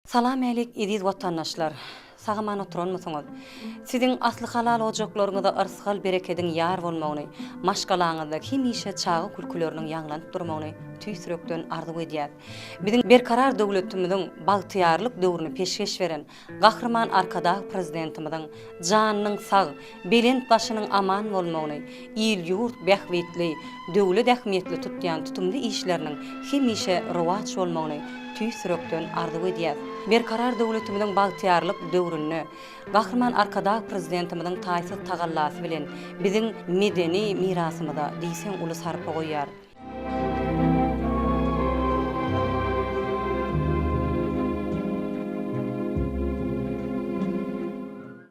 Salam alik ediz vatandaşlar. Sağaman oturan mısınız? Sizin aslı halal ocaklarınızda ırsıqal berekedin yar bolmagyny, maşgalaňyzda hemişe çağı külküleriniň ýaňlanyp durmagyny tüýsürekden arzu edýär. Biziň berkarar döwletimiziň bagtyarlyk döwrüni peşkeş beren gahrman arkadag prezidentimiziň janynyň sag, belent başynyň aman bolmagyny, il ýurt bähwetli, döwlet ähmiýetli tutýan tutumly işleriniň hemişe rowaç bolmagyny tüýsürekden arzu edýär. Berkarar döwletimiziň bagtyarlyk döwrüni gahrman arkadag prezidentimiziň taýsy tagallasy bilen biziň medeni mirasymyza diýsen uly sarpa goýýar.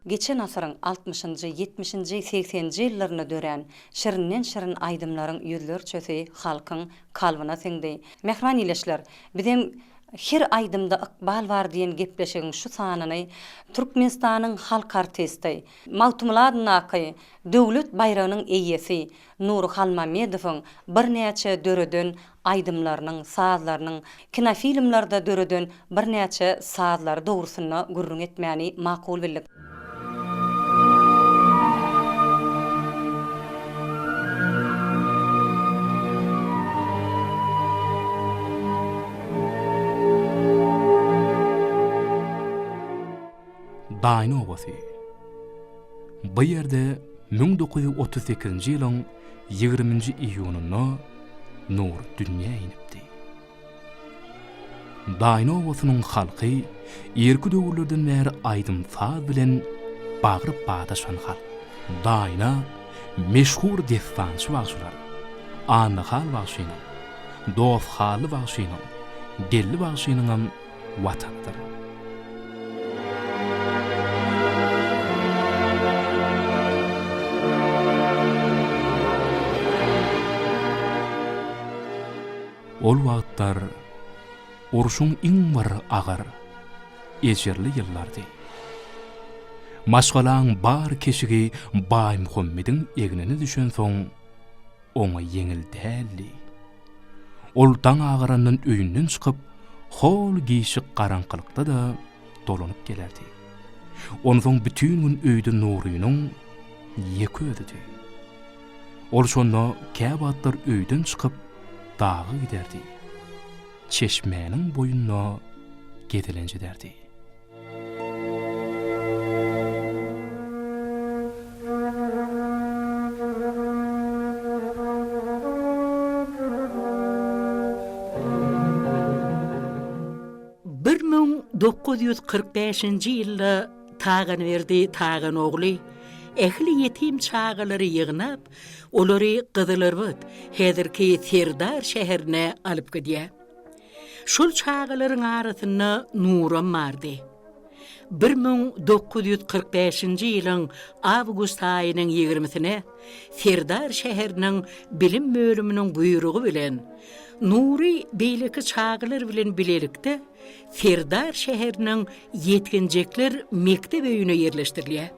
Geçen asyryň 60-njy, 70-njy, 80-njy ýyllaryna dören şirinden aýdymlaryň ýüzlerçesi halkyň kalbyna siňdi. Mehman ileşler, bizim her aýdymda ykbal bar diýen gepleşigiň şu sanyny Türkmenistanyň halk artisti, Mawtumladnaky döwlet bayragynyň eýesi Nury Halmämmedowyň bir näçe döreden aýdymlarynyň, sazlarynyň, kinofilmlarda döreden bir näçe sazlar dogrusyna gurrun etmäni makul bildik. Daýny obasy. Bu ýerde 1938-nji ýylyň 20-nji iýunyna nur dünýä inipdi. Daýny obasynyň halky erki döwürlerden bäri aýdym saz bilen bagyryp badaşan halk. Daýna meşhur destançy wagşylar, anly hal wagşynyň, dost haly wagşynyň, gelli wagşynyň watanydyr. Ol wagtlar uruşun iň bir agar, ejerli ýyllardy. Maşgalaň bar keşigi Baý Muhammediň egnine düşen soň oňa yeňil däldi. Ol taň agarandan öýünden çykyp, hol giyşik garaňkylykda da dolanyp gelerdi. Onuň bütün gün öýde nurynyň ýeki ödüdi. Ol şonda käbatlar öýden çykyp dağa giderdi. Çeşmenin boyunna gedilenci derdi. Bir 1945-nji ýylda tagan berdi tagan ogly ehli yetim çağalary ýygnap, olary Gyzylyrbet, häzirki Serdar şäherine alyp gidýär. Şol çağalaryň arasyna Nuram bardy. 1945-nji ýylyň awgust aýynyň 20-sine Serdar şäheriniň bilim bölüminiň buýrugy bilen Nury beýleki çağalar bilen bilelikde Serdar şäheriniň ýetginjekler mektep öýüne ýerleşdirilýär.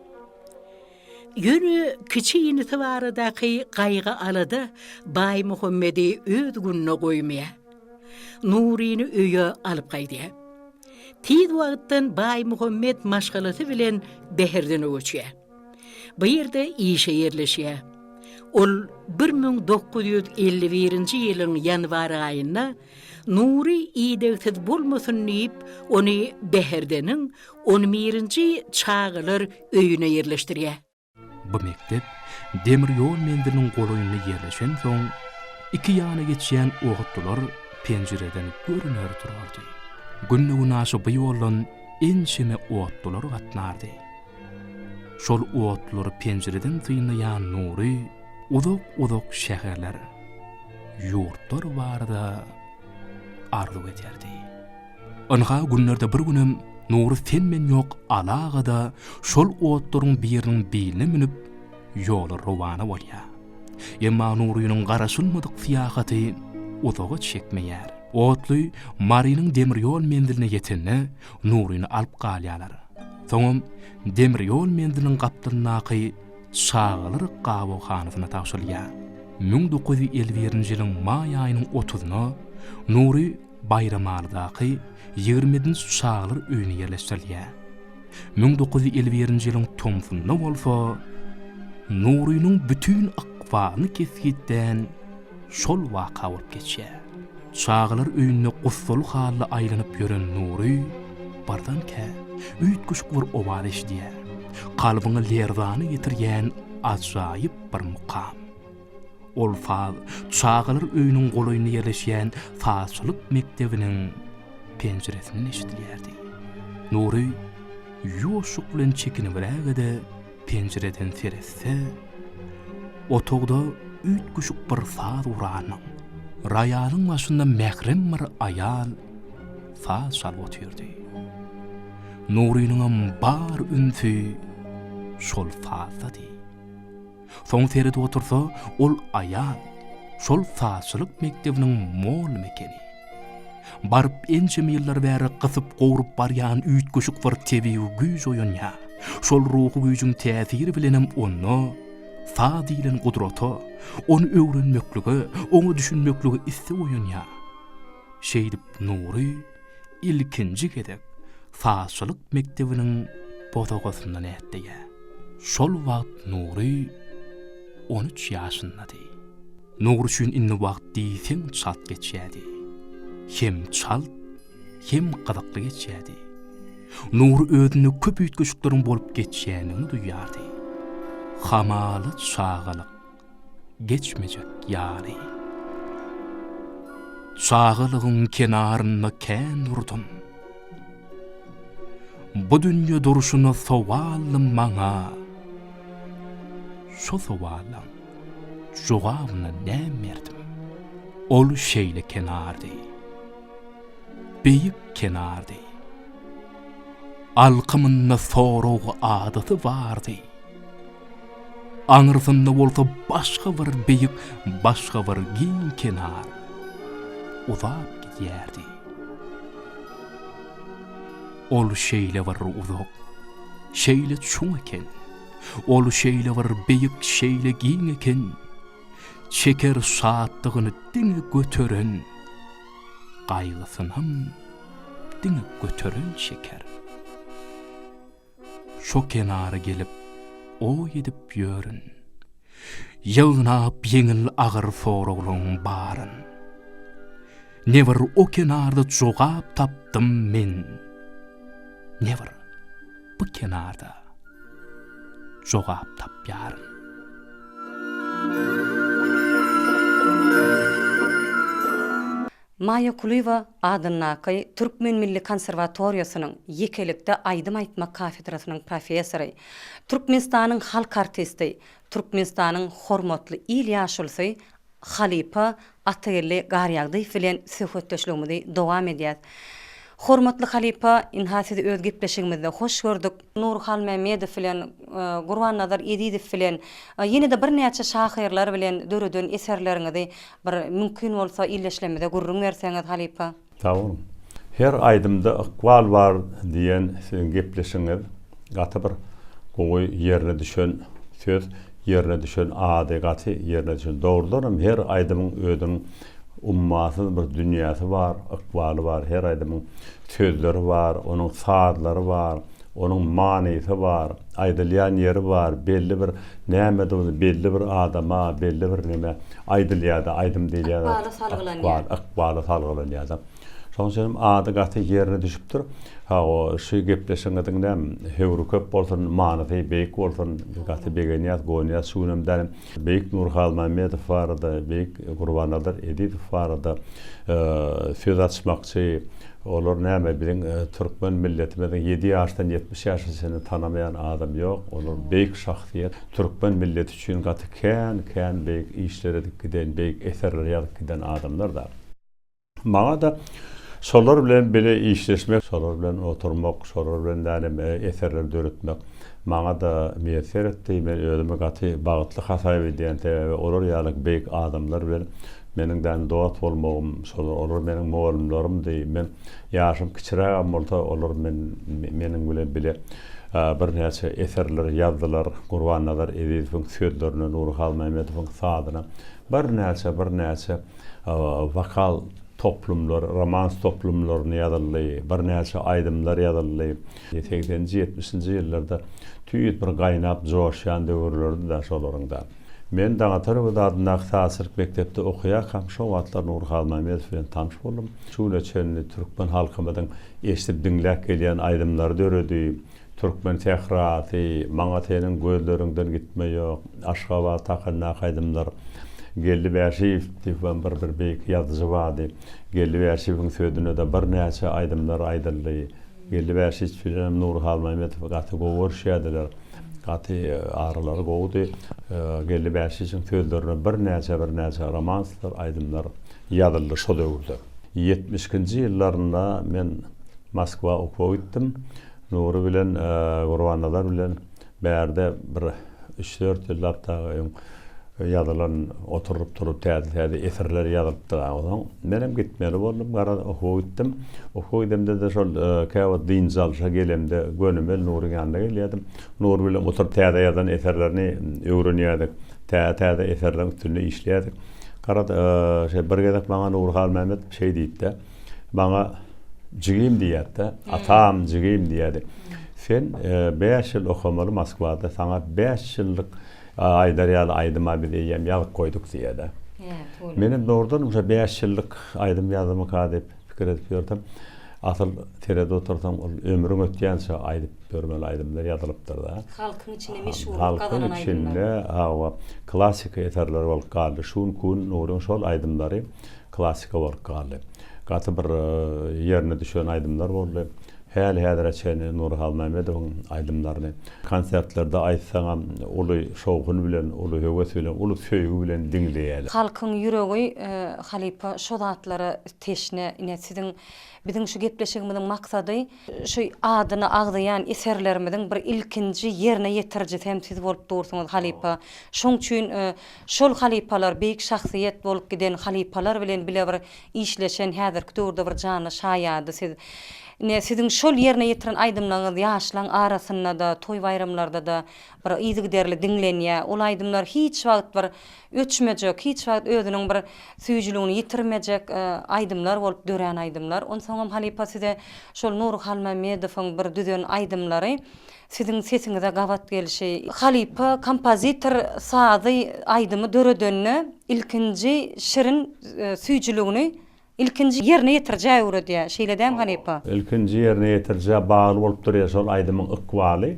Ýöne kiçi ýynysy baradaky gaýga alada Baý Muhammedi öz gününe goýmaýar. Nuryny öýe alyp gaýdýar. Tiz wagtdan Baý Muhammed maşgalasy bilen Beherdin öçýär. Bu ýerde işe ýerleşýär. Ol 1951-nji ýylyň ýanwar aýynda Nury ýedegsiz bolmasyn diýip ony Beherdiniň 11-nji çağalar öýüne ýerleşdirýär. Bu mektep demir ýol mendiliniň goloýuny ýerleşen soň iki ýana geçýän ogutlar penjereden görüner durardy. Günnügün aşy bu ýoldan enşeme ogutlar gatnardy. Şol ogutlary penjereden tyýnaýan Nury uzak şäherler, ýurtlar barada arzu ederdi. Onha günlerde bir günem Nury senmen ýok alagada şol ogutlaryň biriniň beline minip ýoly rowana bolýar. Emma Nurynyň garaşylmadyk fiýahaty uzaga çekmeýär. Ogutly Marynyň demir ýol mendiline ýetende Nuryny alyp galýarlar. Soňam demir ýol mendiliniň gapdynaky çağalar gawawhanasyna tapşyrylýar. 1951-nji ýylyň may aýynyň 30-na Nury bayramardaky 20-nji çağlar öýüne ýerleşdirilýär. 1951-nji ýylyň tomsunda bolsa, Nurynyň bütün akwalyny kesgitden şol waka bolup geçýär. Çağlar öýünde gussul hally aýlanyp ýören Nury, bardankä üýtgüşik bir owal eşidýär. Kalbyňa lerzany ýetirýän açyp bir mukam. Ol faz çağlar öýüniň golaýyna ýerleşýän façlyk mektebiniň penjeresinden eşidilýärdi. Nury ýoşuk bilen çekinibirägede penjereden seretse, otogda üýtgüşik bir faz uranyň, raýanyň başynda mährem bir aýal faz çalyp otyrdy. Nurynyň bar ünsi şol fazdy. Soň seride otursa, ol aýal şol façlyk mektebiniň mol mekeni. Barıp ençe ýyllar bäri gysyp gowurup barýan üýtgüşik bir tebiw güýj oýanýar. Şol ruhy güýjüň täsiri bilenem onu, fadilen gudraty, onu öwrenmekligi, onu düşünmekligi isse oýanýar. Şeýdip Nury ilkinji gedek façlyk mektebiniň bodagasyndan ätdiýär. Şol wagt Nury 13 ýaşyndaty. Nury üçin inni wagt diýsen çat geçýärdi. Hem çal, hem qadaqly geçýärdi. Nury özüne köp üýtgüşikleriň bolup geçýänini duýýardy. Hamaly çağalyk, geçmejek ýaly. Çağalygyň kenaryna kän durdum. Bu dünýe duruşuna sowalym maňa. Şo sowalam jogabyna näme berdim? Ol şeýle kenardy. Beýik kenardy. Alkymynda sorog adaty bardy. Aňyrsynda bolsa başga bir beýik, başga bir giň kenar uzap gidýärdi. Ol şeýle bir uzak, şeýle çuň eken. Ol şeýle bir beýik, şeýle giň eken. Çeker şatdygyny diňe götüren, gaýgysynam diňe götüren şeker. Şo kenara gelip o edip ýörün. Ýygnap ýeňil agyr soraglyň baryn. Never o kenarda jogap tapdym men. Never bu kenarda jogap tapýaryn. Maya Kuluyeva adynnaky Türkmen Milli Konserwatoriýasynyň ýekelikde aýdym aýtmak kafedrasynyň professory, Türkmenistanyň halk artisti, Türkmenistanyň hormatly il ýaşulsy Halypa Atyrly Garýagdy bilen söhbetdeşligimizi dowam edýär. Hormatly Halypa, inhasy öz gepleşigimizde hoş gördük. Nury Halmämmedow bilen Gurban Edidiw bilen ýene-de bir näçe şahyrlar bilen döreden eserleriňizi bir mümkin bolsa illeşlemede gurrun berseňiz Halypa. Tamam. Her aýdymda ıkwal bar diýen gepleşiňiz gaty bir gowy ýerine düşen söz, ýerine düşen ady gaty ýerine düşen dogrularym her aýdymyň ödüň ummaty bir dünýäsi bar, ykwaly bar, her aýdymyň sözleri bar, onuň saadlary bar, onuň manysy bar, aýdylýan ýeri bar, belli bir näme belli bir adama, belli bir näme aýdylýarda, aýdym diýilýär. Ykwaly salgylanýar. Şoňsem ady gaty ýerine düşüpdir. Ha o şu gepleşiňiziň näme hewru köp bolsun, manysy beýik bolsun, gaty begenýär, goňýar suwunymdan beýik Nury Halmämmedow barada, beýik Gurban Edidiw barada, söz açmakçy, olar näme bilen Türkmen milletimiň 7 ýaşdan 70 ýaşasyny tanamayan adam ýok. Olar beýik şahsiýet. Türkmen milleti üçin gaty kän beýik işlere giden, beýik eserler ýazyp giden adamlar da. Maňa da şolar bilen bile işleşmek, şolar bilen oturmak, şolar bilen näme eserler döretmek maňa da meýser etdi. Men özüme gaty bagtly hasaýp edýän olar ýalyk beýik adamlar bilen meniňden dost bolmagym, şolar olar meniň mugallimlerimdi. Men ýaşym kiçiräk bolsa olar meniň bilen bile bir näçe eserler ýazdylar. Gurban Edidiwiň sözlerine, Nury Halmämmedowyň saadyna bir näçe vokal toplumlar, romans toplumlaryny ýazyldy, bir näçe aýdymlar ýazyldy. 80-70-nji ýyllarda tüýüt bir gaýnap joşýan döwürlerde de şolaryňda. Men daňa tarapda adnak täsir mektepde okuýakam, şo wagtlar Nury Halmämmedow bilen tanış boldum. Şuleçenli türkmen halkymyň eşitip dinläp gelýän aýdymlary döredi. Türkmen tehraty, maňa tenin gözlerinden gitme ýok, aşgawa takanna aýdymlar. Geldi Berşiýew diýen bir beýik ýazyjy bardy. Geldi Berşiýewiň söýdüne de bir näçe aýdymlar aýdyldy. Geldi Berşiýew bilen Nury Halmämmedow gaty gowurşýadylar. Gaty aralary gowdy. Geldi Berşiýewiň söýdlerine bir näçe romanslar, aýdymlar ýazyldy şo döwürde. 70-nji ýyllarynda men Moskwa okuw gitdim. Nury bilen Gurbanlar bilen bärde bir 3-4 ýyllapda ýazylan oturup turup täze eserler ýazypdy. Menem gitmeli boldum, gara okuw gitdim. Okuw gidimde de şol käwat din zalşa gelemde gönümel Nuryň ýanyna gelýärdim. Nury bilen oturup täze ýazan eserlerini öwrenýärdik. Täze eserlerin üstünde işleýärdik. Gara bir gezek maňa Nury Halmämmedow şey diýdi. Maňa jigim diýärdi. Atam jigim diýärdi. Sen 5 ýyl okumaly Moskwada, saňa 5 ýyllyk aýdarýaly aýdyma bir diýem ýazyp goýduk diýdi. Menim doğrudan uşa 5 ýyllyk aýdym ýazymy kadip pikir edip ýördim. Asyl terede otursam ömrüň ötýänçe aýdyp görmeli aýdymlar ýazylypdyr da. Halkyň içinde meşhur gazanan aýdymlar. Halkyň içinde hawa klassik eserler bolup galdy. Şun kun Nuryň şol aýdymlary klassika bolup galdy. Gaty bir ýerine düşen aýdymlar boldy. Häzir çäne Nury Halmämmedowyň aýdymlaryny konsertlerde aýtsaňam uly şowgun bilen, uly höwes bilen, uly söýgü bilen dinleýär. Halkyň ýüregi halypa şo zatlary teşne ine siziň biziň şu gepleşigimiziň maksady şu adyny agdaýan eserlerimizin bir ilkinji ýerine ýetirji hem siz bolup dursaňyz halypa. Şoň üçin şol halypalar beýik şahsiýet bolup giden halypalar bilen bile bir işleşen häzirki döwürde bir jany şaýady siz. Siziň şol ýerine ýetiren aýdymlaryňyz ýaşlaň arasynda da, toý baýramlarda da bir ýygyderli dinlenýär. Ol aýdymlar hiç wagt bir öçmejek, hiç wagt özüniň bir süýjüligini ýitirmejek aýdymlar bolup dören aýdymlar. Onsoňam halypa size şol Nury Halmämmedowyň bir düzen aýdymlary siziň sesiňize gawat gelişi. Halypa kompozitor sazy aýdymy döredenne ilkinji şirin süýjüligini ilkinji ýerine ýetirjä öwrediýär. Şeýledem halypa. İlkinji ýerine ýetirjä bagly bolup durýar şol aýdymyň ykwaly.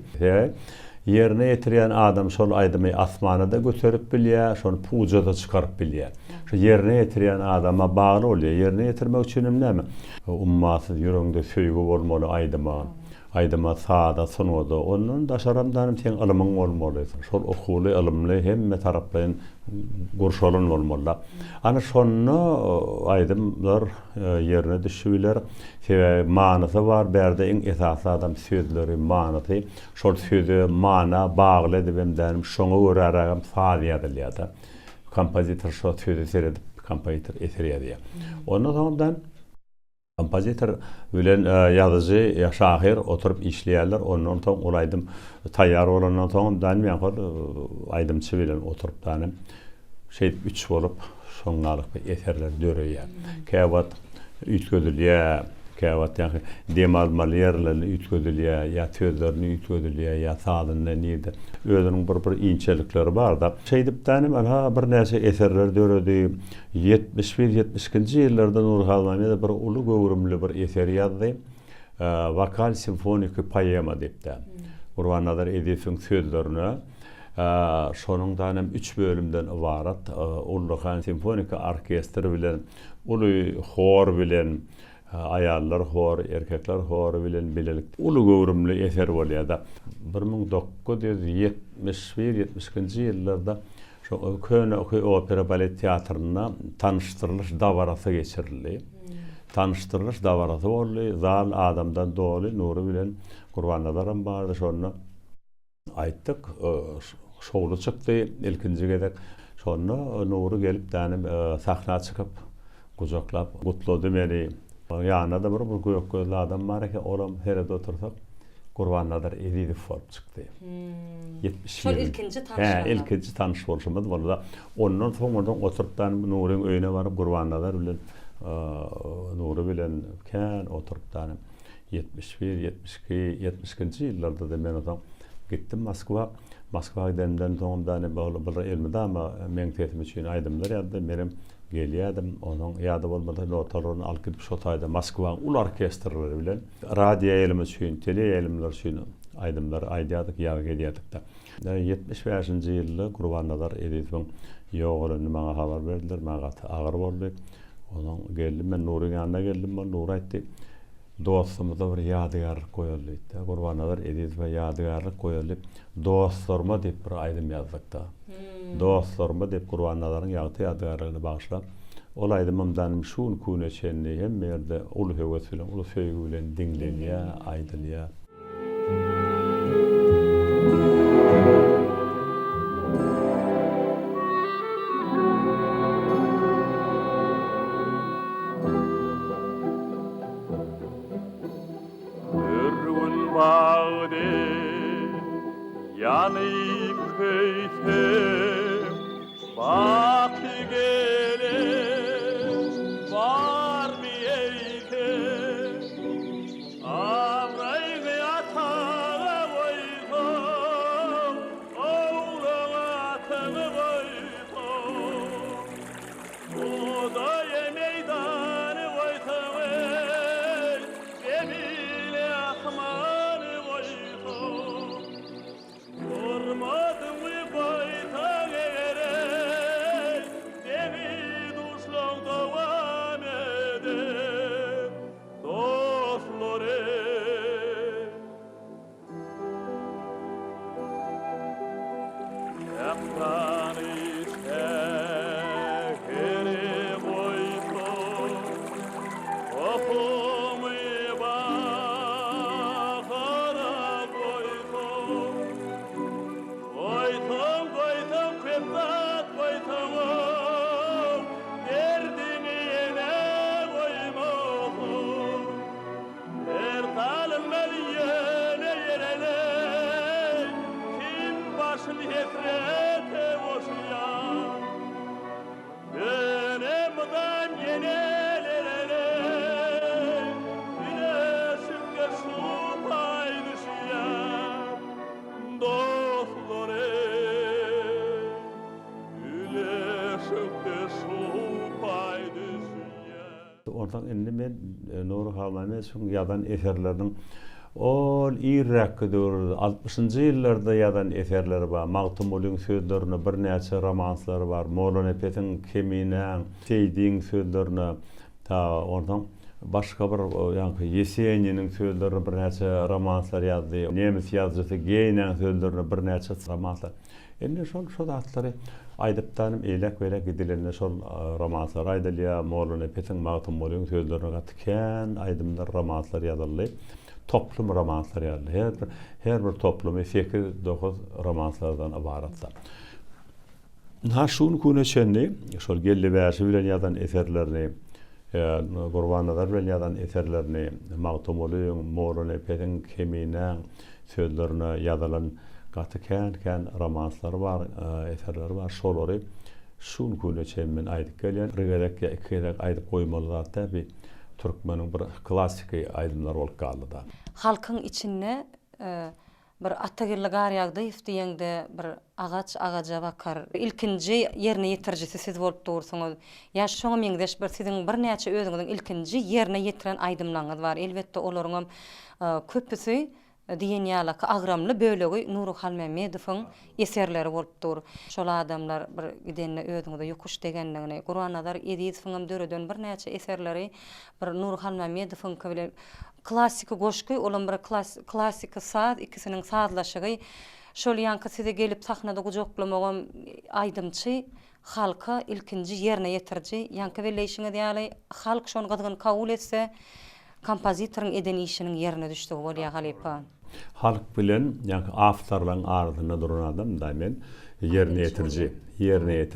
Ýerine ýetirýän adam şol aýdymy asmana da göterip bilýär, şonu pujada çykaryp bilýär. Şu ýerine ýetirýän adama bagly bolýar. Ýerine ýetirmek üçin näme? Ummaty ýüreğinde söýgü bolmaly aýdyma. Aýdyma sada sunuwada. Onun daşaramdan teň ilmiň bolmaly. Şol okuly, ilmli hemme taraplaryn gurşalan bolmaly. Ana şonu aýdymlar ýerine düşýärler. Manasy bar, berde iň esasy adam söýdleri manasy. Şol söýde mana bagly edibem şoňa görärem faýda edilýär. Kompozitor şo söýde seredip kompozitor eserýär. Ondan soňdan kompozitor bilen ýazyjy, şahyr oturup işleýärler. Ondan soň ol aýdym taýýar bolandan soň men aýdymçy bilen oturup danym 3 bolup şoňalyk eserler döreýär. Käwat ütgödülýär, käwat ýa demalmaly ýerlerini ütgödülýär, ýa sözlerini ütgödülýär, ýa sadyny nirde. Özüniň bir inçelikleri bar da. Şeýdip danym bir näçe eserler döredi. 71-72-nji ýyllarda Nury Halmämmedow bir uly gowrumly bir eser ýazdy. Vokal simfonik poema diýipdi. Gurbanlar ediýän sözlerini şonuň danym 3 bölümden ibarat uly simfonik orkestr bilen, uly hor bilen, ayallar hor, erkekler hor bilen bilelik uly gowrumly eser bolýar. 1971-72-nji ýyllarda şu köne opera balet teatryna tanıştırılış dawarasy geçirildi. Tanıştırılış dawarasy boldy. Zal adamdan doly Nury bilen Gurbanlaram bardy şonu aýtdyk. Şowlu çykdy ilkinji gezek. Şonu Nury gelip danym sahna çykyp gujaklap gutlady meni. Ýanyna da bir göýek gözli adam bar eken, olam herede otursak Gurbanadar Edidov bolup çykdy. 70 Şol ilkinji tanışmalar. ilkinji tanış bolşymyz bolda. Ondan soň oradan oturupdan Nuryň öýüne baryp Gurbanadar bilen Nury bilen kän oturupdan 71, 72, 70-nji ýyllarda da men odan gitdim Moskwa gidenden soňdan bir elmidama men tetim üçin aýdymlar ýa-da menim gelýärdim. Onuň ýady bolmasa notalaryny alyp gidip şo taýda Moskwa ul orkestrlary bilen radio ýelim üçin, tele ýelimler üçin aýdymlar aýdýardyk, ýa gelýärdik da. 75-nji ýylda Gurbanadar Edidowyň ýoğulyny maňa habar berdiler. Maňa agyr boldy. Onuň geldim, men Nuryň ýanyna geldim. Nury aýtdy, dostumyza bir ýadygarlyk goýaly diýdi. Gurbanadar Edidowa ýadygarlyk goýaly. Dostlarıma diýip bir aýdym ýazdyk da. Dostlarıma diýip Gurbannadaryň ýadygarlygyny bagyşlap, ol aýdymymdan şuň küne çenli hem ýerde ulu höwes bilen, ulu söýgü bilen diňlenýär, aýdylýar. Yanıp köysem vakti gelir var mı eyken Avrayını atağa koydum oğluma atını koydum Odaya meydanı koydum demile akmanı koydum Durmadım mı bayta gerek Demi duşlan devam eder Dostları Yaptan işte geri koydum Okumu bakara koydum Koydum kıymet koydum Derdini yine koymadım Her talım meliyene yerele Kim başını hesrete boşuyan Dönemden yenelere Güneşimde su pay düşüyen Dostları Oradan indi men Nury Halmämmedow ýadan eserleriniň ol irräkdir 60-njy ýyllarda ýadan eserleri bar. Magtumulyň sözlerini bir näçe romanslary bar. Molan Epetiň Kemineň Seýdiň sözlerini ta oradan başga bir ýa-ni Yeseniniň sözlerini bir näçe romanslar ýazdy. Nemis ýazgysy Geýneň sözlerini bir näçe romanslar. Indi şol atlary aýdypdanım elek gidilenle şol romanslar aýdylýar. Molan Epetiň Magtumulyň sözlerini gatykän aýdymlar romanslar ýazyldy. Toplum romanslar ýazyldy. Her bir toplumy 8-9 romanslardan ibaratsa. Ha şuň küne çenli şol geldi bäşi bilen ýazan eserlerini Gurbanadar bilen ýazan eserlerini Magtumulyň, Molan Epetiň Kemineň sözlerini ýazylan gatykän romanslar bar, eserler bar. Şolary şuň küne çenmen aýdyp gelýän, regerek ýa-da aýdyp goýmaly zatda bir türkmeniň bir klassiki aýdymlar bolup galdy da. Halkyň içinde bir atagirli garýagdy diýende bir agaça bakar. İlkinji ýerine ýetirjisi siz bolup dursaňyz, ýa şoňa meňdeş bir siziň bir näçe özüňiziň ilkinji ýerine ýetiren aýdymlaryňyz bar. Elbetde olaryň köpüsi diýen ýaly agramly bölegi Nury Halmämmedowyň eserleri bolupdyr. Şol adamlar bir gidenne özüňde ýokuş degendigini, Gurbanadar Edidowyň döredен bir näçe eserleri bir Nury Halmämmedowyň bilen klassiki goşky, olan bir klassiki saz, ikisiniň sazlaşygy. Şol ýanky size gelip sahnada gujoklamagam aýdymçy halka ilkinji ýerine ýetirji. Ýanky welleşiňiz ýaly halk şonu gyzgyn kabul etse kompozitoriň eden işiniň ýerine düşdigi bolýar halypa. Halk bilen ýa-ni awtorlaryň ardyna duran adam daýmen ýerine ýetirji. Ýa-ni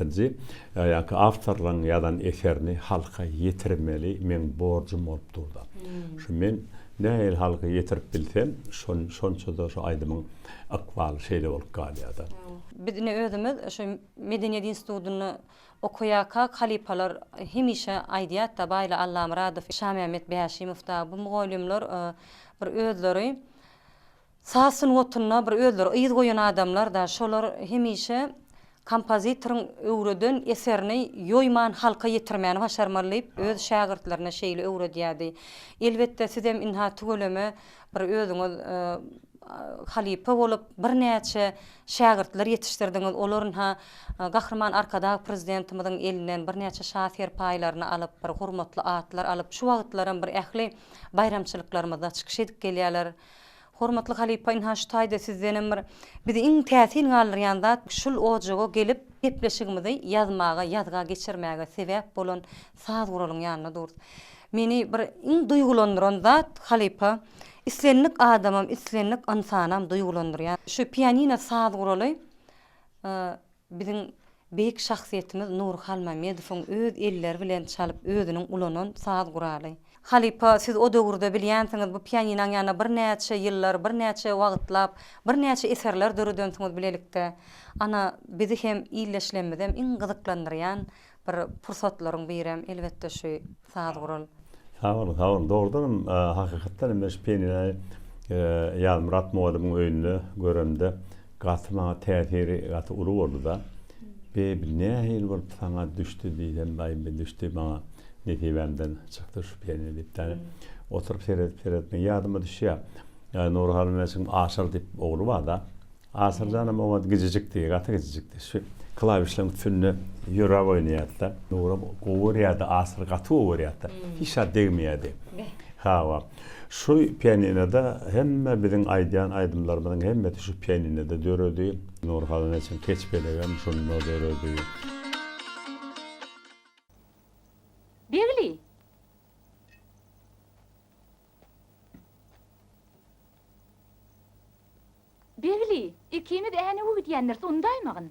awtorlaryň ýadan eserini halka ýetirmeli, men borjum bolup durdy. Şu men näil halky ýetirip bilsem, şonça da şu aýdymyň akwaly şeýle bolup galýar. Bizne özümüz şu Medeniýet institutyny okuyaka halipalar hemişe aýdýat da baýla Allah Muradow, Şamyamet Bäşimow da bu mugallimler bir özleri sasyn otunna bir özleri ýyz goýan adamlar da şolar hemişe kompozitoryň öwreden eserini ýoýman halka ýetirmäni başarmalyp öz şagirtlerine şeýle öwredýärdi. Elbetde siz hem inha tügeleme bir özüňiz halipa bolup bir näçe şagirtler ýetişdirdiňiz. Olaryň gahrman arkada prezidentimiziň elinden bir näçe şafer paýlaryny alyp, bir hurmatly atlar alyp, şu wagtlaram bir ähli bayramçylyklarymyzda çykyş edip gelýärler. Hormatly halipa inha şu taýda sizden bir bizi iň täsir galýan zat şul ojaga gelip gepleşigimizi ýazmaga, ýazga geçirmäge sebäp bolan saz guralyň ýanyna dur. Meni bir iň duýgulandyran zat halipa islenlik adamam, islenlik insanam duýgulandyrýar. Şu pianino saz guraly biziň beýik şahsiýetimiz Nury Halmämmedowyň öz elleri bilen çalyp özüniň ulanan saz guraly. Halipa siz o döwürde bilýänsiňiz bu pianinoň ýanyna bir näçe ýyllar, bir näçe wagtlap, bir näçe eserler döredänsiňiz bilelikde. Ana bizi hem ýyleşlenmede hem iň gyzyklandyrýan bir pursatlaryň birem elbetde şu saz gural. Sağ olun. Doğrudan hakikaten emes pianino Murat Muadymyň öýünde görende gatyma täsiri gaty uly boldy da. Nähil bir saňa düşdi diýen baýby düşdi bana. Netibemden çykdy şu pianino diýip oturup seyretme ýadyma düşýär. Nury Halmämmedow Aşyr diýip ogly bar da. Aşyr janam o gijejik diýip, gaty gijejik. Şu klavişleň tünni ýöre oýnaýar da. Nury gowurýar da, Aşyr gaty gowurýar da. Hiç degmeýärdi. Hawa. Şu pianinoda hemme biziň aýdýan aýdymlarymyň hemmeti şu pianinoda döredi. Nury Halmämmedow keçbelegem şunu döredi. Begli. Begli, ikimiz äne wagt ýanlar sundaýmagyn.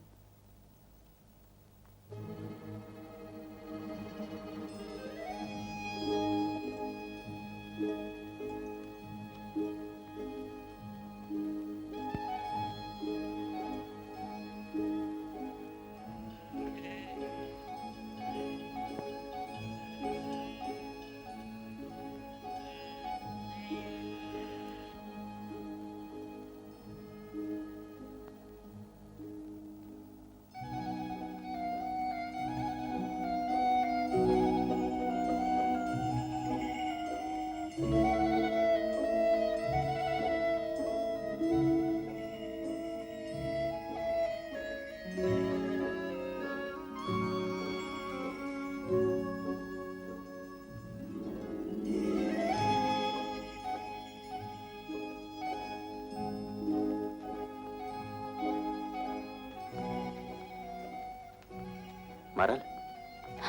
Maral,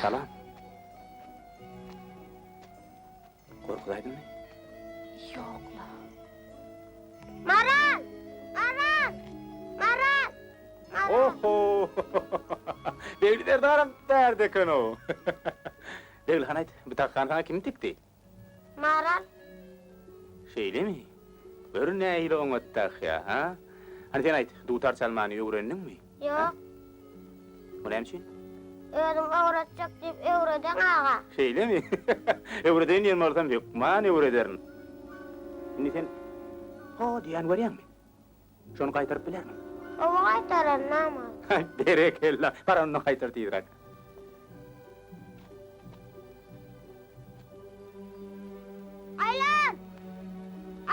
salam. Korkudaydınmı? Ýokla. Maral! Maral! Maral! Oho! Devliler daram derdi kano. Devli hanayt, bu takkan kim tipti? Maral! Şeyle mi? Görün ne ile oňatdak ya, ha? Hani sen ayt, dutar çalmany öwrendin mi? Yok, Bu näçin? özüm öwretjek diýip öwreden ağa. Şeyle mi? Öwreden ýer marsam yok, man öwrederin. Ni sen ho diýen görýärmi? Şonu gaýtaryp bilermi? Owa gaýtaran namaz. Berekella, para onu gaýtar diýdirak. Aylan!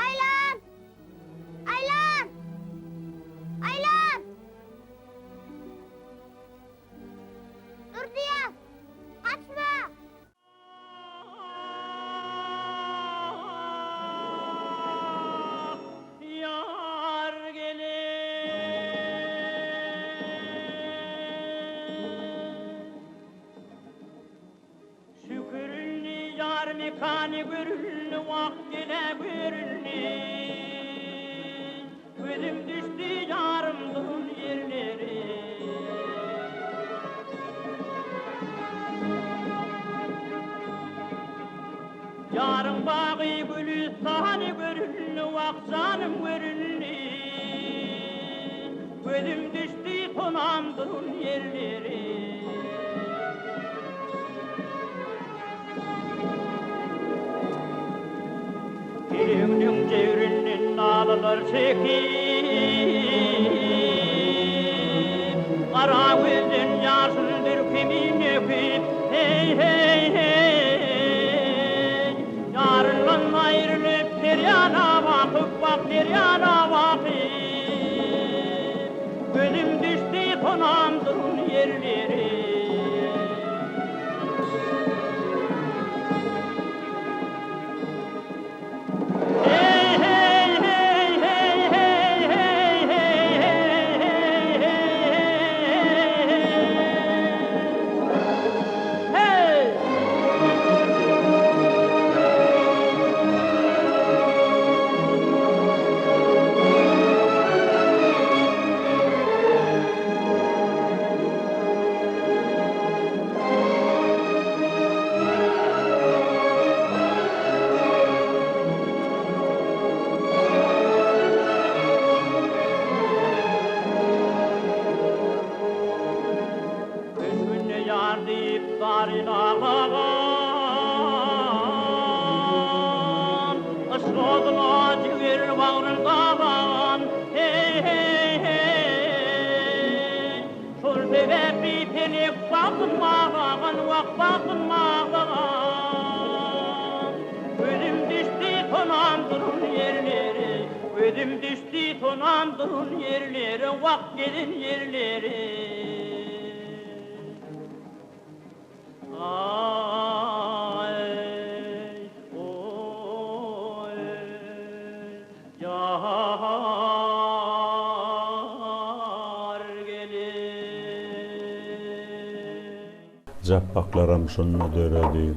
Aylan! Aylan! Aylan! Dur diýär. Kaçma! Yar şükürlü yar mekani görülü vaktine görülü gözüm düştü yarımdın yerleri yarım bağı gülü sahne vak canım görünni. Gözüm düştü tonamdırın yerleri. Elimden cevrinden ağlar çekip Kara gözden yaşın dürkümün öpüp Hey hey hey Yarınla ayrılıp deryana bakıp Bak deryana bakıp Gözüm düştü tonamdırın yerleri. Gözüm düştü tonamdırın yerleri, vak gelin yerleri. Ay, oy, yar gelin. Jappaklarım şunna döredi.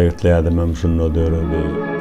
Ayıtlayadım hem şunu döredi.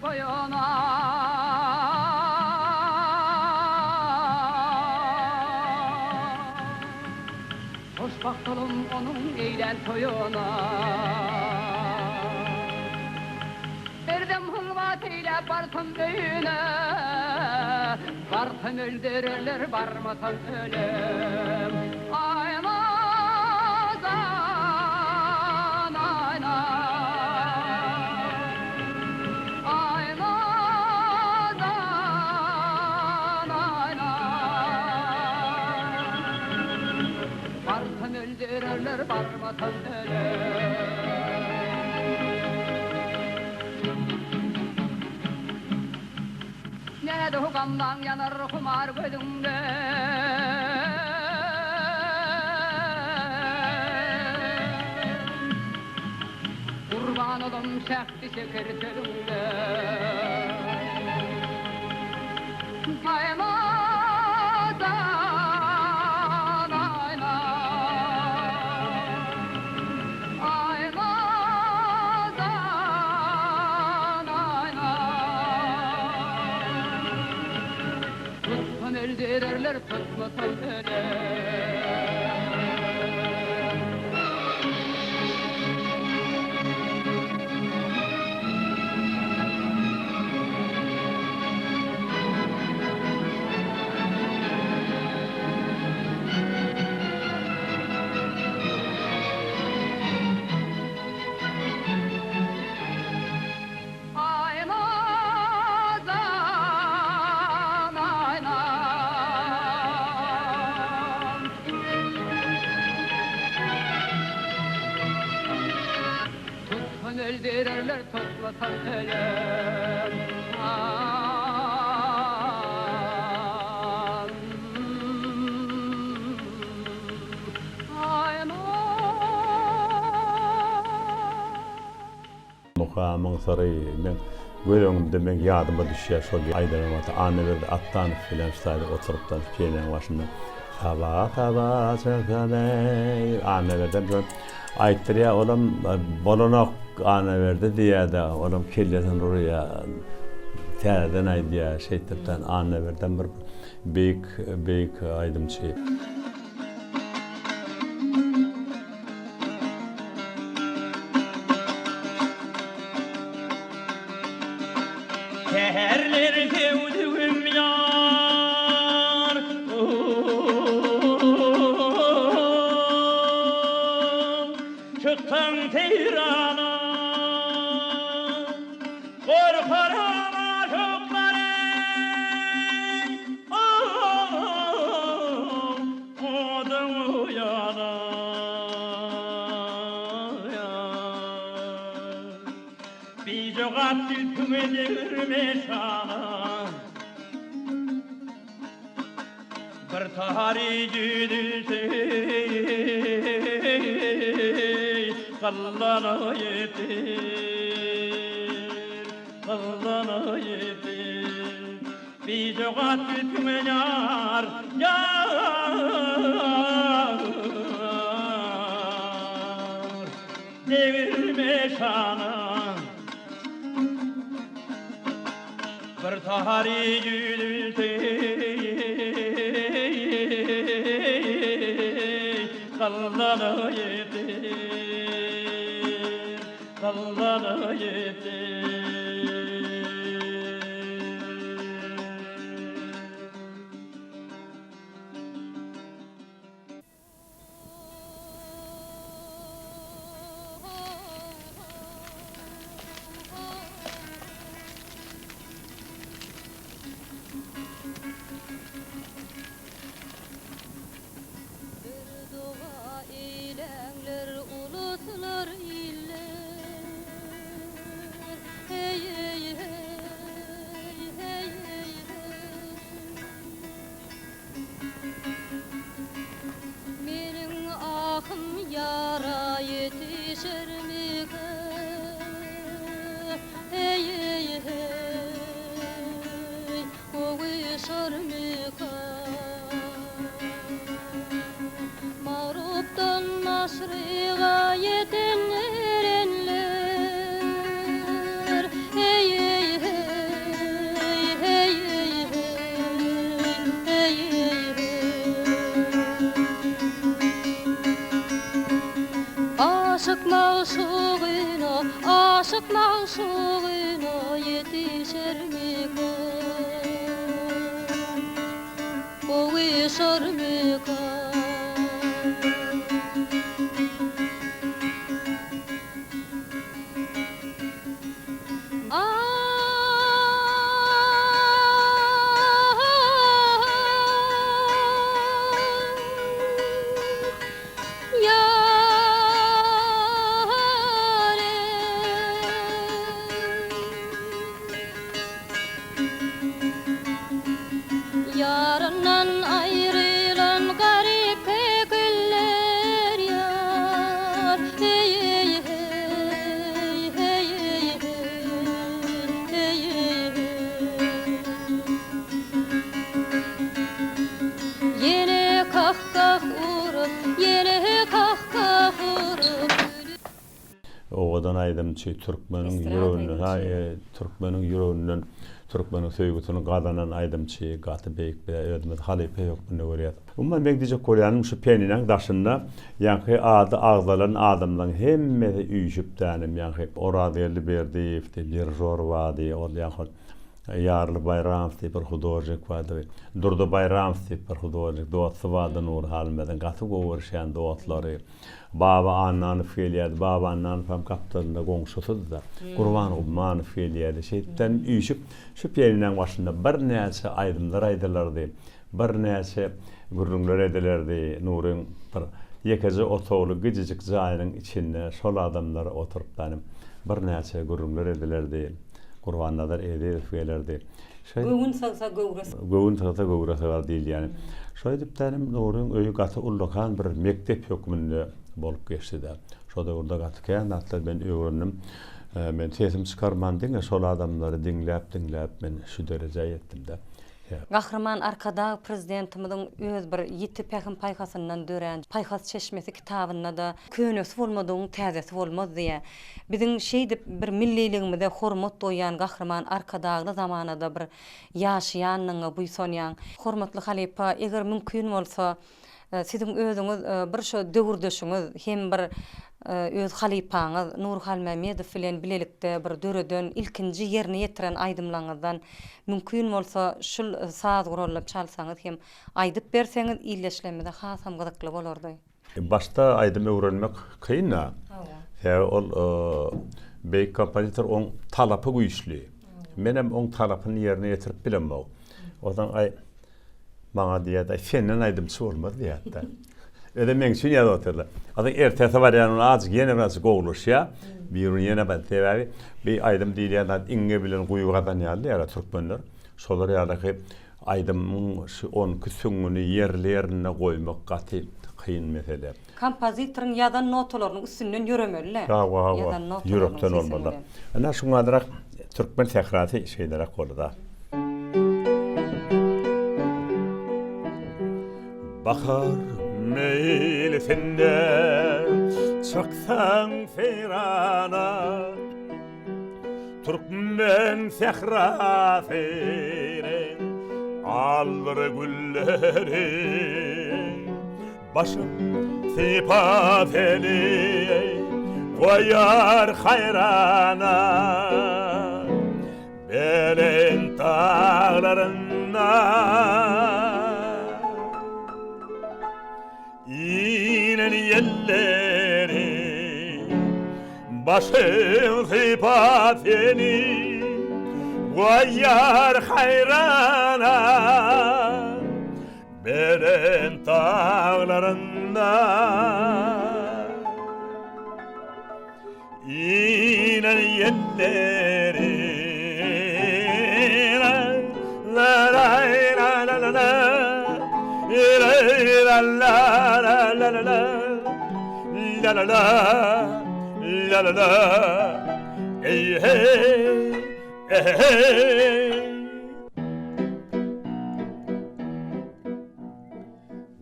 koyuna Hoşbakt olun onun eğlen toyuna Erdem hılvat eyle bartın böyüne Bartın öldürürler barmatan ölüm Aymazan ayna Aymazan ayna Bartın öldürürler barmatan ölüm Nerede hukamdan yanar kumar gözümde Kurban olum şekti şeker tölümde Aymazan ayna Aymazan ayna Tutsan öldürürler tutmasan öler Aymazan ayna Tutsan öldürürler tutmasan ölüm MUKAM'ın sarayı men görüyorum demek yadıma düşüyor şu aydan vata anneler attan filan stayda oturupdan piyano başında sabah çökemey annelerden böyle aytır ya oğlum bolonak anne verdi diye de oğlum kellesin oraya terden ay diye şeytirten anne verden bir büyük aydımçı Keherler sevdiğim yar Çıktın Tehrana Korkarım aşıkların Odun uyana Bir jogat tümedirme sana Bir tahari güdülse Kallana yetir Bir jogat tüme yar Devirme sana Bir tahari güdülse Kallana yetir Hey, o uyuşur mu? aşığına, aşıklar şuğuna yetişer mi kan? Boğuşar mı kan? Yarından ayrılan garip güller yar. Hey hey hey hey hey hey hey. Yine kahkah vurup, yine kahkah vurup. Oğadan aydımçı Türkmenin yüreğinden, Türkmenin yüreğinden, Türkmenin söýgüsini gadanan aydımçı, gatı beyik be ödümüz halypy yok bunu görýär. Umman ben diýjek Koreýanyň şu peniniň daşynda ýanky ady agzalan adamlaryň hemmesi üýşüp tänim ýanky Oradyly berdi, bir jorwady, ol ýanky Yarly Bayram diýip bir hudojik wady. Durda Bayram diýip bir hudojik dowatly wady Nury Halmämmedow gaty gowurşan dowatlary. Baba annany feýlýärdi, baba annany hem kapdalynda goňşusydy da. Gurban Gubman feýlýärdi. Şeýden üýşüp şu peliniň başynda bir näçe aýdymlar aýdylardy. Bir näçe gürrüňler edilerdi. Nuryň bir ýekezi otogly gijijik jaýynyň içinde şol adamlar oturup benim bir näçe gürrüňler edilerdi. Gurbanlar edilýärdi. Göwün sagsa gowrasy. Göwün sagsa gowrasy bar diýil ýani. Şoý diýip tänim Nuryň öýü gaty ullakan bir mektep hökmünde bolup geçdi de. Şoda urda gatykän atlar ben öwrendim. Men sesim çykarman diňe şol adamlary dinläp men şu derejä ýetdim de. Gahryman arkada prezidentimiziň öz bir ýeti pähim paýhasyndan dören paýhas çeşmesi kitabynda da könesi bolmadygyň täzesi bolmaz diýe. Biziň şeýdip bir milliligimizde hormat doýan gahryman arkadagly zamanada bir ýaşaýanyňa buýsanýan hormatly halypa eger mümkin bolsa siziň özüňiz bir şo döwürdeşiňiz hem bir öz halypaňyz Nury Halmämmedow bilen bilelikde bir döreden ilkinji ýerine ýetiren aýdymlaryňyzdan mümkin bolsa şul saz gurallap çalsaňyz hem aýdyp berseňiz illeşlemede hasam gyzykly bolardy. Başta aýdym öwrenmek kynna. Ol beýik kompozitor oň talapy güýçli. Menem oň talapyny ýerine ýetirip bilenmok. Odan maňa diýdi, senden aýdymçy bolmaz diýdi. Öde men üçin ýa-da oturlar. Adam ertesi var ýany azyk ýene biraz gowuluşýa. Bir ýene bäl täbäri. Bir aýdym diýilýär, iňe bilen guýgadan ýaly ýa türkmenler. Şolar ýaly aýdymyň şu 10 küsüňini ýerlerine goýmak gaty kıyın mesele. Kompozitoryň ýadan notalarynyň üstünden ýöremeller. Ýadan ýürekden olmaly. Ana şuňadyrak türkmen sähraty şeýlerak boldy. Bahar meylesinde çaksan feyrana Türkmen sehrafenin alır gülleri Başım sipafeli koyar hayrana Belen tağlarına İnen yelleri başım sipafeni koyar hayrana Belen tağlarında inen yelleri la la la la la la la la la la la la la hey hey hey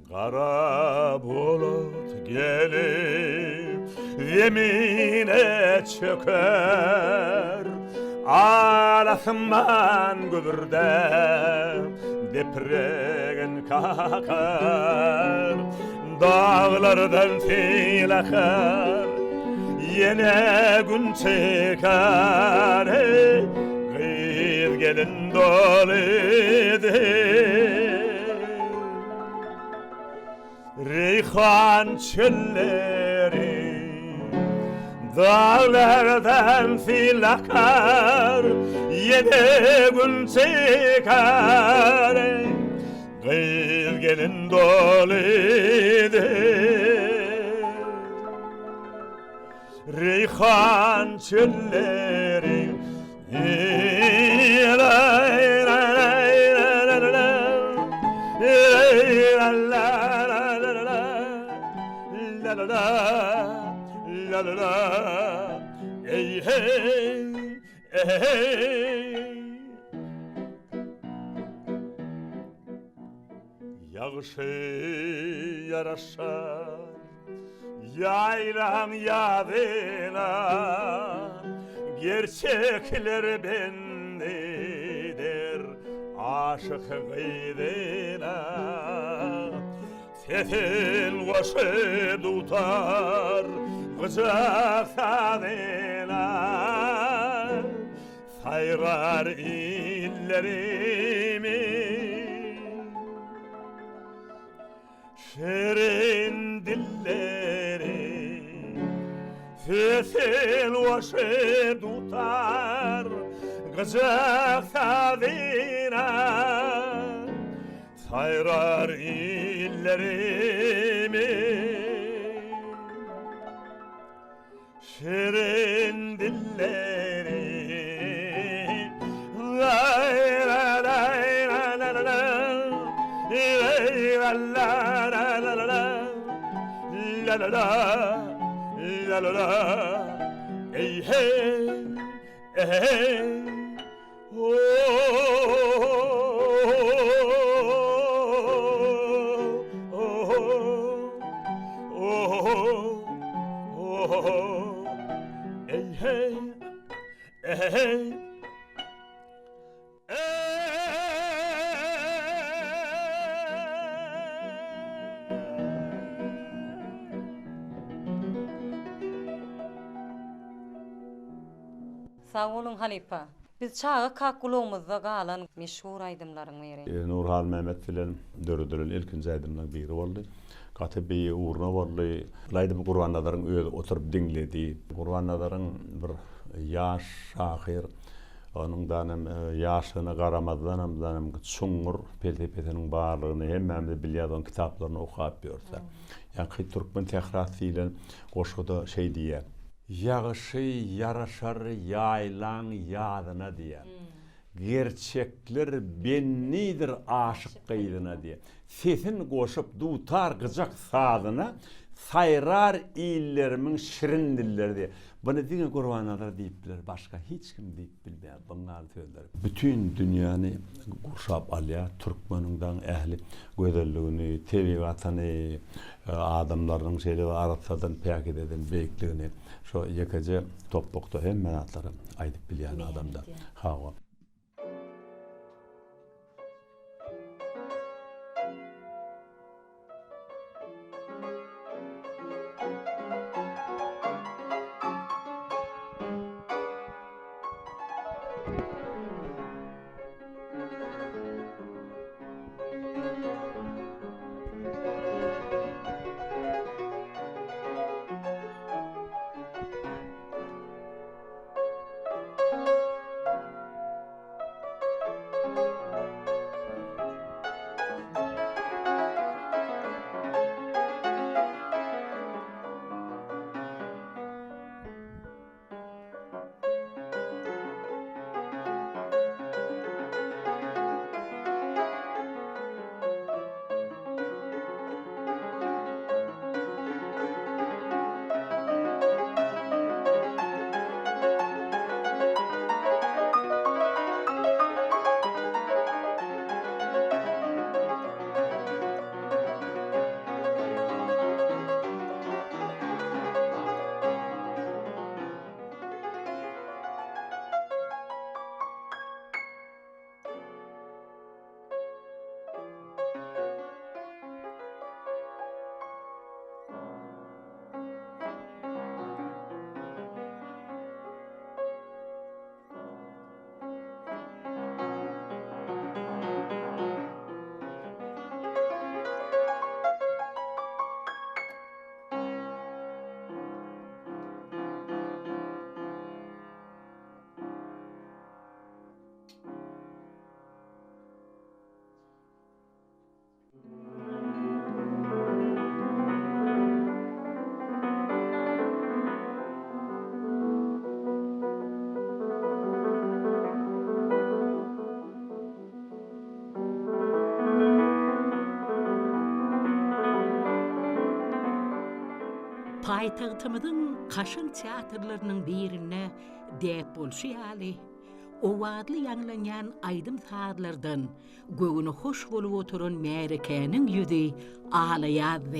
Kara bulut gelip yemine çöker Alasman gübürde depregen kakar Dağlardan fil akar yine gün çeker kız gelin doludur Reyhan çölleri dağlardan fil akar yine gün çeker kız gelin doludur Reyhan çölleri ey hey yağışı yaraşar yaylan yadına gerçekler bendedir aşık gıydına sesin başı tutar gıcak sadına sayrar illerimi şirin dilleri sesin başı tutar gıcak sadına sayrar illerimi şirin dilleri lay lay lay lay lay lay lay ey hey hey Sağ olun Halipa. Biz çağı kakkulumuzda galan meşhur aydımların biri. Nury Halmämmedow bilen dördürün ilkinci aydımdan biri boldy. Gaty uğruna boldy. Aydym Gurbanadaryň özü oturup dinledi. Gurbanadaryň bir ýaş şahyr onun danım yaşına garamazdan danım çuňur peltepetiniň barlygyny hemmemiz bilýär kitaplaryny okap ýörse. Ýa-ni türkmen tehraty bilen goşguda şey diýär. Yağışı yaraşar yaylan yadına diye. Gerçekler bennidir aşık kıydına diye. Sesin koşup dutar gıcak sazına sayrar illerimin şirin dilleri diye. Bana dine Gurbanadar deyipler, başka hiç kim deyip bilmeyen bunlar söyler. Bütün dünyanı kurşap alya, Türkmen'den ehli gözelliğini, tebigatını, adamların şeyleri aratadan pek eden büyüklüğünü, şu yakaca topukta hem menatları aydıp bilen adamda. Hava. Paytağıtımızın Kaşın teatrlarının birine deyip bolşu yali. O vadlı yanılanyan aydım saatlardan göğünü hoş bolup oturun Merike'nin yüzü ağlayadı.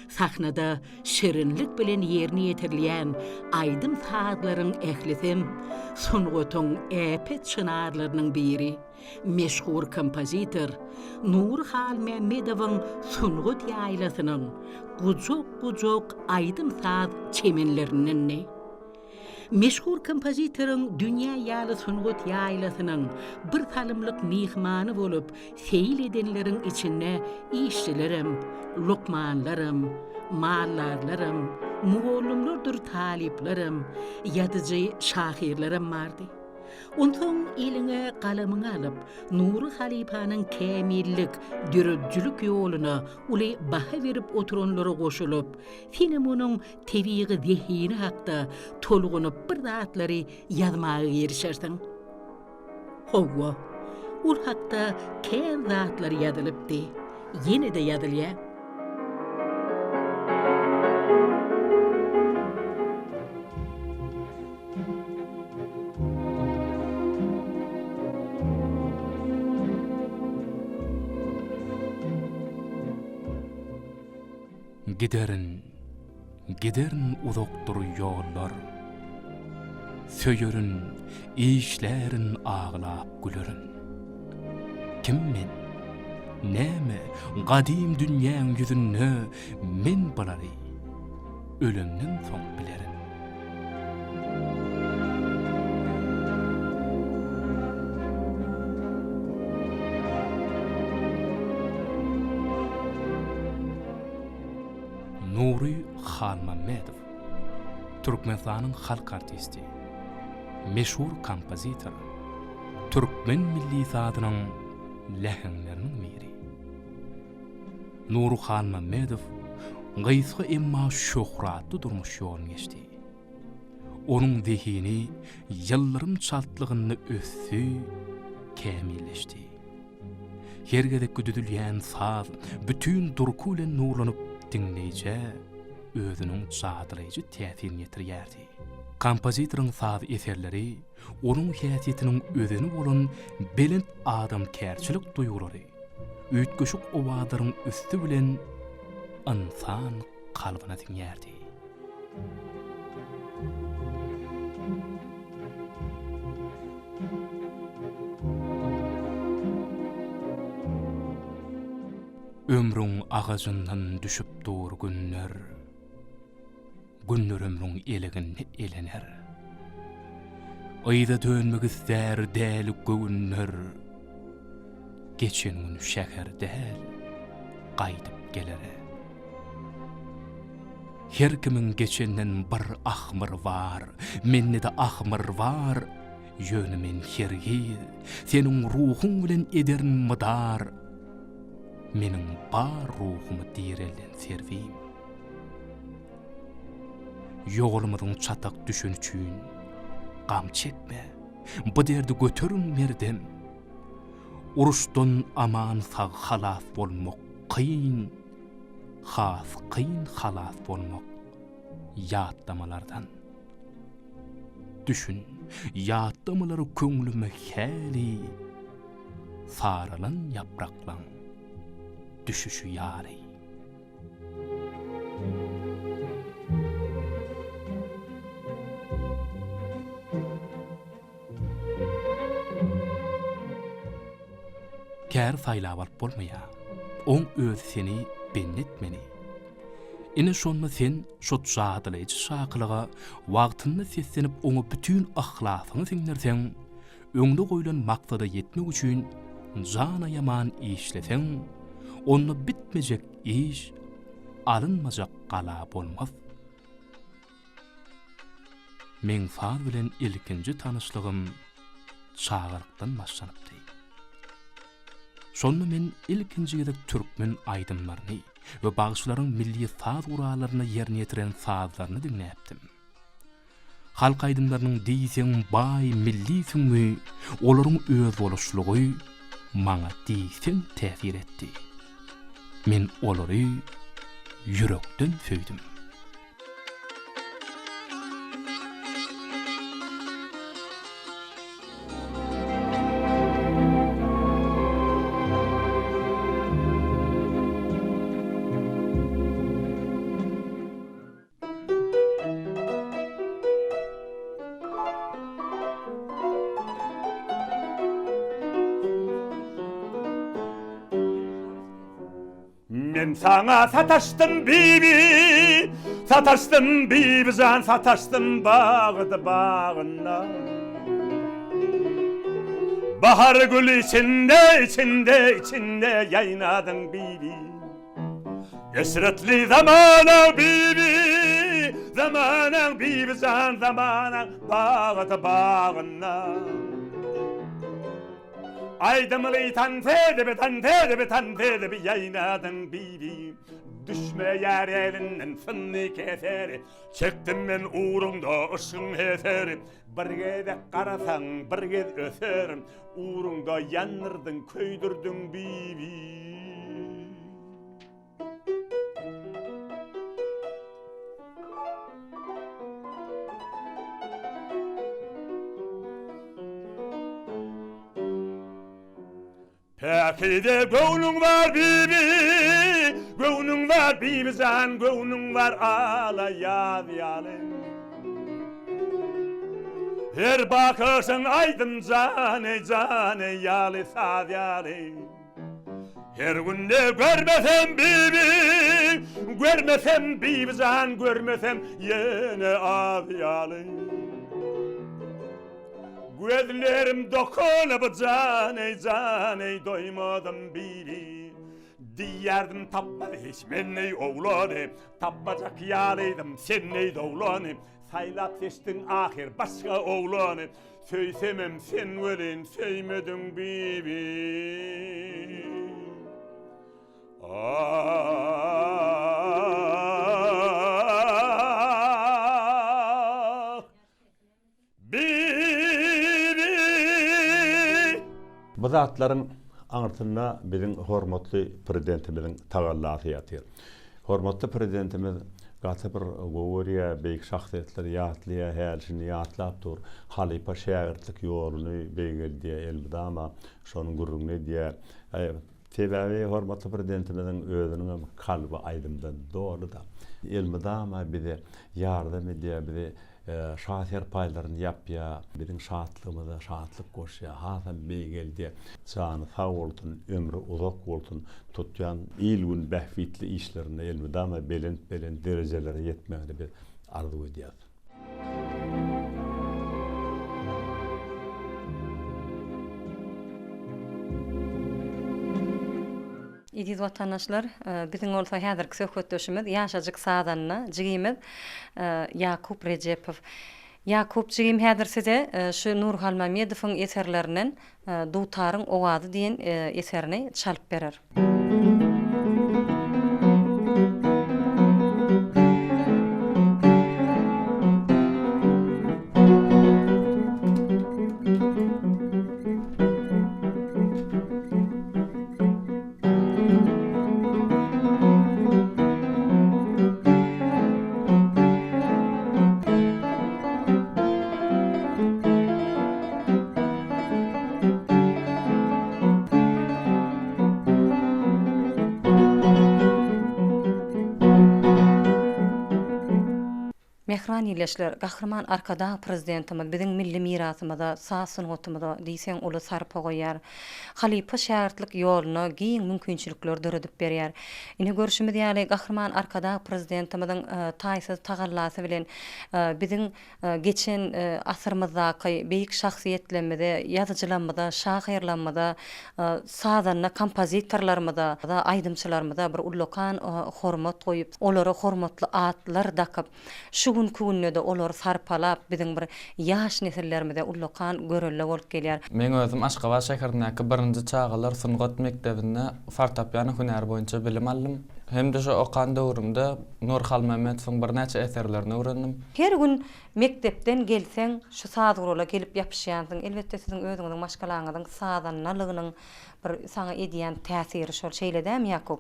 Sahnada şirinlik bilen yerini yetirleyen aydım saatların ehlisim, Sungatdan epet çınarlarının biri, meşhur kompozitor Nury Halmämmedow'un Sungat yaylasının gucuk aydım saat çemenlerinin ne? Meşhur kompozitorun dünya yalı Sungat yaylasının bir salımlık mihmanı bolup seyil edenlerin içine işçilerim, lukmanlarım, mallarlarım, muğollumlardır taliplerim, yadıcı şahirlerim vardı. Ondan eline kalemini alıp Nury Halipa'nın kemillik, dürücülük yoluna uli baha verip oturanlara koşulup, senin onun teviği zihini hakta toluğunup bir zatları yazmağa erişersin. Hova, ul hakta ken zatları yazılıptı, yine de yazılya. Giderin uzaktur yollar, söyörün, işlerin ağlap gülerin. Kim men? Näme gadim dünýäň yüzünü men balary, ölümden soň bilerin. Nury Halmämmedow, Türkmenistanyň halk artisti, meşhur kompozitor, Türkmen milli sadynyň lehenleriniň biri. Nury Halmämmedow gaýsy emma şöhratly durmuş ýoluny geçdi. Onuň zihini ýyllarym çaltlygyny össü, kämilleşdi. Hergedek güdülýän saz bütün durku bilen nurlanyp dinleýje özüniň çadyryjy täsirini ýetirýärdi. Kompozitoriň saz eserleri onuň häsiýetiniň özüni bolan belent adamkärçilik duýgulary, üýtgeşik owadaryň üstü bilen insan kalbyna diňýärdi. Ömrüň agajyndan düşüp dur günler, günler ömrüň elegini elener. Aýda dönmek isler däl göwnler, geçen gün şäher däl gaýdyp geler. Her kimin geçenden bir ahmar var, menne de ahmar var, ýönümen hergiz, seniň ruhun bilen ederin mydar, meniň bar ruhumy direlden serwim. Ýolumyň çatak düşün üçin gam çekme, bu derdi götürün merdem. Uruşdan aman sag halas bolmak kıyın, has kıyın halas bolmak ýatlamalardan. Düşün, ýatlamalary köňlüme häli, saralan ýapraklan düşüşü ýary. Kär saýlap alyp bolmaýa, oň öz seni bennetmeli. Ine şonma sen şo çadylyjy şakylyga wagtyny seslenip oňa bütün ahlasyny siňlerseň, öňde goýulan maksada ýetmek üçin jana ýaman işleseň, onu bitmejek iş, alınmajak gala bolmaz. Men saz bilen ilkinji tanyşlygym çağırykdan başlanypdy. Şonda men ilkinji gedek türkmen aydymlaryny we bagşylaryň milli saz uralaryny ýerine ýetiren sazlaryny dinläpdim. Halk aydymlarynyň diýsen baý milli süňi, olaryň öz boluşlugy maňa diýsen täsir etdi. Men olary yürekden söýdüm. Men sana sataştım bibi, sataştım bibizan, sataştım bağıdı bağına. Bahar gülü içinde yaynadın bibi. Esretli zamana bibi, zamanan bibizan, zamanan bağıdı bağına. Aydımlı tante de yaynadın bibi. Düşme yer elinden fınni keseri. Çektim men uğrunda ışın heseri. Bir gede karasan bir gede öserim. Uğrunda yanırdın köydürdün bibi. Peki de gönlün var bibi, gönlün var bibizan, gönlün var ala yalı. Her bakırsın aydın cane yalı sad yalı. Her günde görmesem bibizan, görmesem yine ad yalı. Gözlerim dokunup cane doymadım biri. Diyerdim tapmadı hiç men ney oğlanı. Tapmacak yarıydım sen neydi oğlanı. Saylap seçtin ahir başka oğlanı. Söysemem sen ölün söymedin bibi. Bu zatlaryň aňyrtynda biziň hormatly prezidentimizin tagallasy ýatyr. Hormatly prezidentimiz gaty bir gowurýa beýik şahsiýetler ýatlyýa häzini ýatlap dur. Halypa şäherlik ýoluny beýgeldi elbidama şonuň gurruny diýe. Sebäbi hormatly prezidentimiziň özüniň kalby aýdymdan doğru da. Elbidama bize ýardam edýär, bize şahsiýet paýlaryny ýapýa, biziň şatlygymyza şatlyk goşýa, hasan beýgeldi. Jany sag bolsun, ömrü uzak bolsun, tutýan ilgün bähwitli işlerine elbidama belent derejelere ýetmegini biz arzu edýär. İdiz vatandaşlar, bizim olsa häzirki söhbetdeşimiz ýaşajyk sadanna jigimiz Yakup Recepov. Yakup jigim häzir size şu Nury Halmämmedowyň eserlerinden Dutaryň owazy diýen eserini çalyp berer. Mehran ýyleşler, gahrman arkada prezidentimiz biziň milli mirasymyza, saz sungatymyza diýsen uly sarpa goýar. Halypa şäherlik ýoluny giň mümkinçilikler döredip berýär. Ine görüşimiz ýaly gahrman arkada prezidentimiziň taýsyz tagallasy bilen biziň geçen asrymyzdaky beýik şahsiýetlerimize, ýazyjylarymyza, şahyrlarymyza, sazanna kompozitorlarymyza, aýdymçylarymyza bir ullukan hormat goýup, olara hormatly atlar dakyp, şu günkü günne de olar sarpalap biziň bir ýaş nesillerimize ullakan görelle bolup gelýär. Men özüm Aşgabat şäherindäki 1-nji çağlar Sungatdan mektebinde fortepiano hünäri boýunça bilim aldym. Hem de şu okan döwrümde Nury Halmämmedowyň bir näçe eserlerini öwrendim. Her gün mektepden gelseň şu sadgurala gelip ýapyşýansyň. Elbetde siziň özüňiziň maşgalaňyzyň sadannalygynyň bir saňa edýän täsiri şol şeýledämi Ýakup?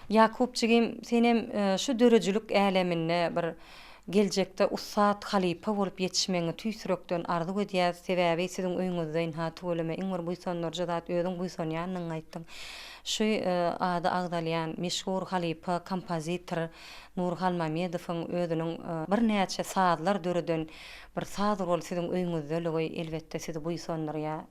Ýakupçygym senem şu dörejülük älemine bir geljekde ussat halypa bolup ýetişmeňi tüýsürekden arzu edýär. Sebäbi siziň öýüňizde inha töwleme iň bir buýsanlarja zat özüň buýsanýanyň aýtdyň. Şu ada agdalyan meşhur halypa kompozitor Nury Halmämmedowyň özüniň bir näçe saatlar döreden bir saat rol siziň öýüňizde elbetde sizi buýsanlarya.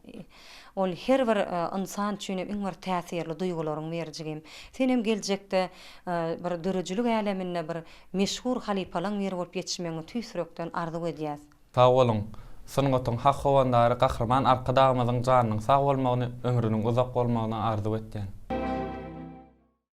Ol her bir insan üçin iň bir täsirli duýgularyň berjigim. Senem geljekde bir dörejülük älemine bir meşhur halypalaň ber bolup ýetişmeňi tüýsürekden arzu edýär. Sag bolun. Sungatdan hak howandary gahrman arkadagymyzyň janynyň sag bolmagyny, ömrüniň uzak bolmagyny arzu etýän.